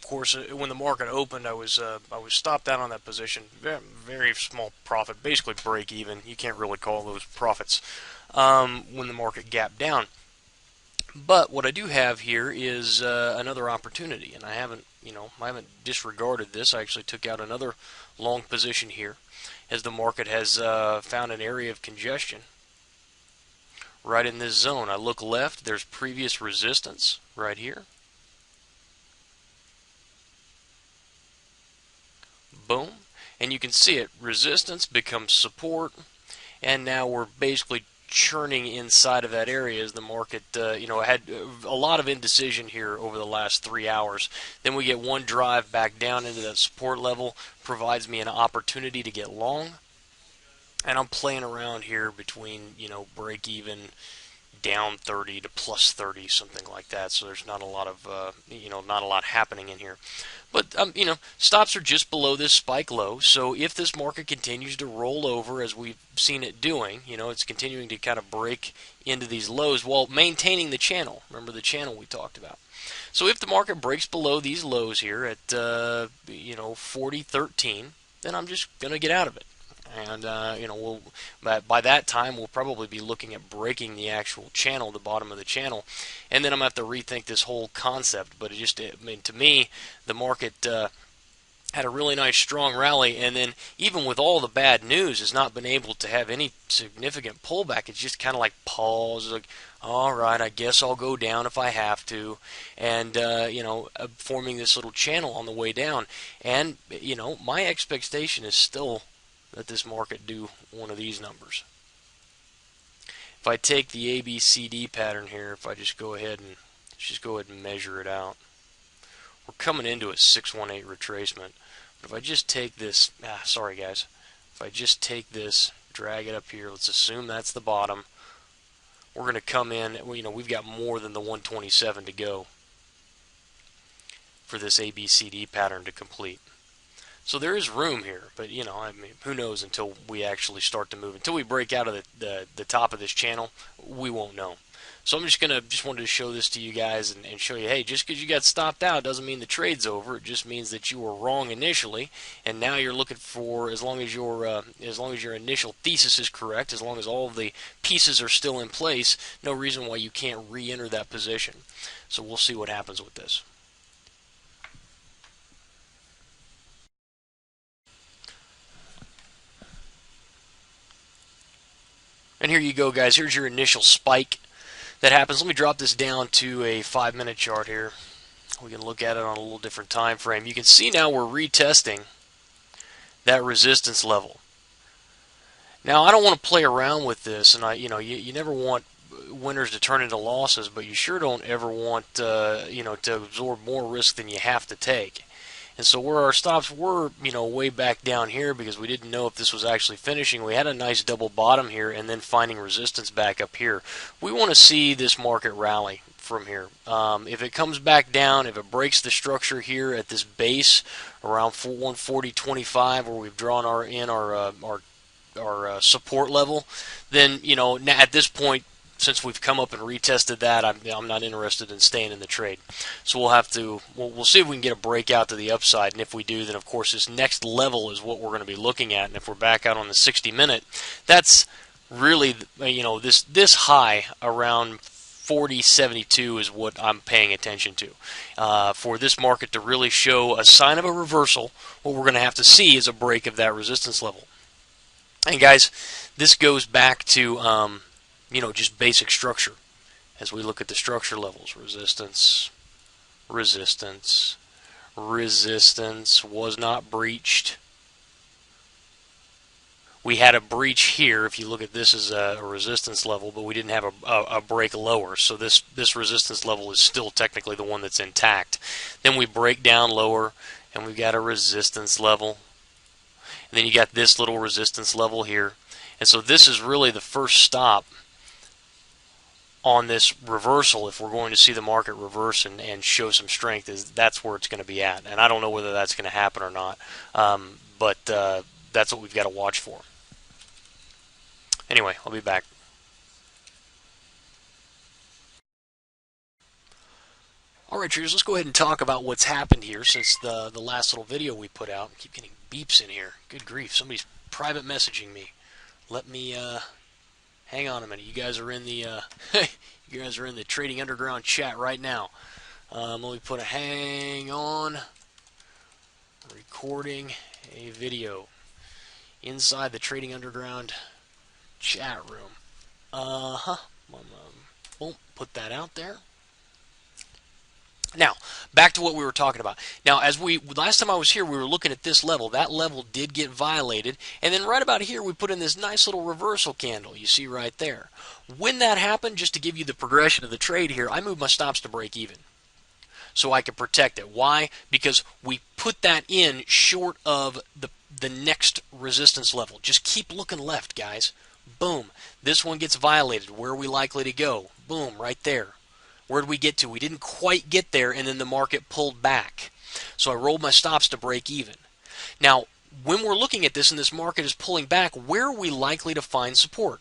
course, when the market opened, I was stopped out on that position. Very, very small profit, basically break even. You can't really call those profits when the market gapped down. But what I do have here is another opportunity, and I haven't disregarded this. I actually took out another long position here, as the market has found an area of congestion right in this zone. I look left. There's previous resistance right here. Boom, and you can see it. Resistance becomes support, and now we're basically churning inside of that area as the market, had a lot of indecision here over the last 3 hours. Then we get one drive back down into that support level, provides me an opportunity to get long, and I'm playing around here between, break even, down 30 to plus 30, something like that. So there's not a lot of, not a lot happening in here. But, stops are just below this spike low. So if this market continues to roll over as we've seen it doing, it's continuing to kind of break into these lows while maintaining the channel. Remember the channel we talked about. So if the market breaks below these lows here at, 40.13, then I'm just going to get out of it. And by that time we'll probably be looking at breaking the actual channel, the bottom of the channel, and then I'm gonna have to rethink this whole concept. But to me, the market had a really nice strong rally, and then even with all the bad news, has not been able to have any significant pullback. It's just kind of like pause, like, all right, I guess I'll go down if I have to, and forming this little channel on the way down. And my expectation is still that this market do one of these numbers. If I take the ABCD pattern here, if I just go ahead and measure it out, we're coming into a 618 retracement. But if I just take this, sorry guys, if I just take this, drag it up here, let's assume that's the bottom. We're going to come in, we've got more than the 127 to go for this ABCD pattern to complete. So there is room here, but who knows until we actually start to move. Until we break out of the top of this channel, we won't know. So I'm just wanted to show this to you guys and show you, hey, just because you got stopped out doesn't mean the trade's over. It just means that you were wrong initially, and now you're looking for, as long as your initial thesis is correct, as long as all of the pieces are still in place, no reason why you can't re-enter that position. So we'll see what happens with this. And here you go, guys. Here's your initial spike that happens. Let me drop this down to a 5-minute chart here. We can look at it on a little different time frame. You can see now we're retesting that resistance level. Now, I don't want to play around with this, and you never want winners to turn into losses, but you sure don't ever want to absorb more risk than you have to take. And so where our stops were, way back down here, because we didn't know if this was actually finishing, we had a nice double bottom here and then finding resistance back up here. We want to see this market rally from here. If it comes back down, if it breaks the structure here at this base around 140.25, where we've drawn our support level, then at this point, since we've come up and retested that, I'm not interested in staying in the trade. So we'll see if we can get a breakout to the upside, and if we do, then of course this next level is what we're going to be looking at. And if we're back out on the 60-minute, that's really this high around 40.72 is what I'm paying attention to. For this market to really show a sign of a reversal, what we're going to have to see is a break of that resistance level. And guys, this goes back to just basic structure. As we look at the structure levels, resistance, resistance, resistance was not breached. We had a breach here. If you look at this as a resistance level, but we didn't have a break lower. So this resistance level is still technically the one that's intact. Then we break down lower, and we've got a resistance level. And then you got this little resistance level here. And so this is really the first stop on this reversal. If we're going to see the market reverse and show some strength, that's where it's going to be at. And I don't know whether that's going to happen or not, but that's what we've got to watch for. Anyway, I'll be back. Alright, traders, let's go ahead and talk about what's happened here since the last little video we put out. I keep getting beeps in here. Good grief, somebody's private messaging me. Let me, hang on a minute. You guys are in the, you guys are in the Trading Underground chat right now. Let me put a hang on. Recording a video inside the Trading Underground chat room. Won't put that out there. Now, back to what we were talking about. Now, last time I was here, we were looking at this level. That level did get violated, and then right about here, we put in this nice little reversal candle. You see right there. When that happened, just to give you the progression of the trade here, I moved my stops to break even, so I could protect it. Why? Because we put that in short of the next resistance level. Just keep looking left, guys. Boom. This one gets violated. Where are we likely to go? Boom, right there. Where did we get to? We didn't quite get there, and then the market pulled back. So I rolled my stops to break even. Now, when we're looking at this and this market is pulling back, where are we likely to find support?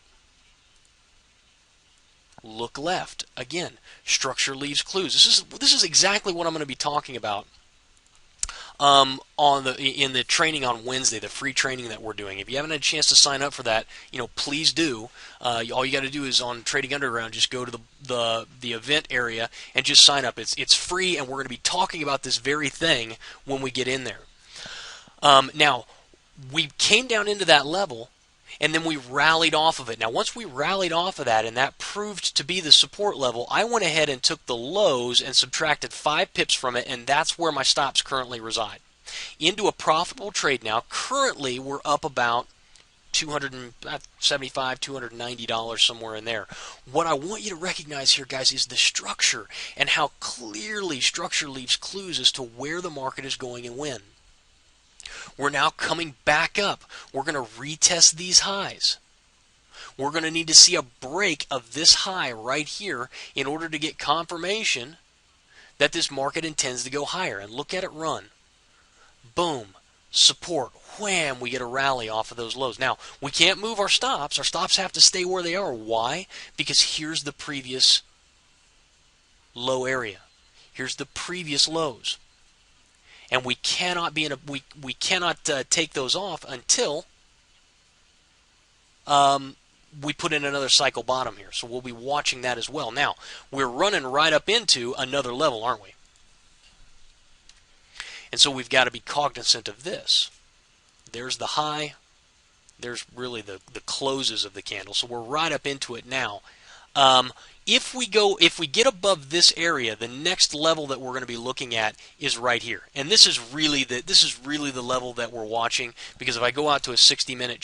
Look left. Again, structure leaves clues. This is exactly what I'm going to be talking about in the training on Wednesday, the free training that we're doing. If you haven't had a chance to sign up for that, please do. All you got to do is on Trading Underground, just go to the event area and just sign up. It's free, and we're going to be talking about this very thing when we get in there. Now, we came down into that level, and then we rallied off of it. Now, once we rallied off of that and that proved to be the support level, I went ahead and took the lows and subtracted 5 pips from it, and that's where my stops currently reside. Into a profitable trade now. Currently, we're up about $275, $290, somewhere in there. What I want you to recognize here, guys, is the structure and how clearly structure leaves clues as to where the market is going and when. We're now coming back up. We're going to retest these highs. We're going to need to see a break of this high right here in order to get confirmation that this market intends to go higher. And look at it run. Boom. Support. Wham. We get a rally off of those lows. Now, we can't move our stops. Our stops have to stay where they are. Why? Because here's the previous low area. Here's the previous lows. And we cannot be in a we cannot take those off until we put in another cycle bottom here. So we'll be watching that as well. Now, we're running right up into another level, aren't we? And so we've got to be cognizant of this. There's the high. There's really the closes of the candle. So we're right up into it now. If we get above this area, the next level that we're going to be looking at is right here. And this is really the level that we're watching, because if I go out to a 60-minute chart,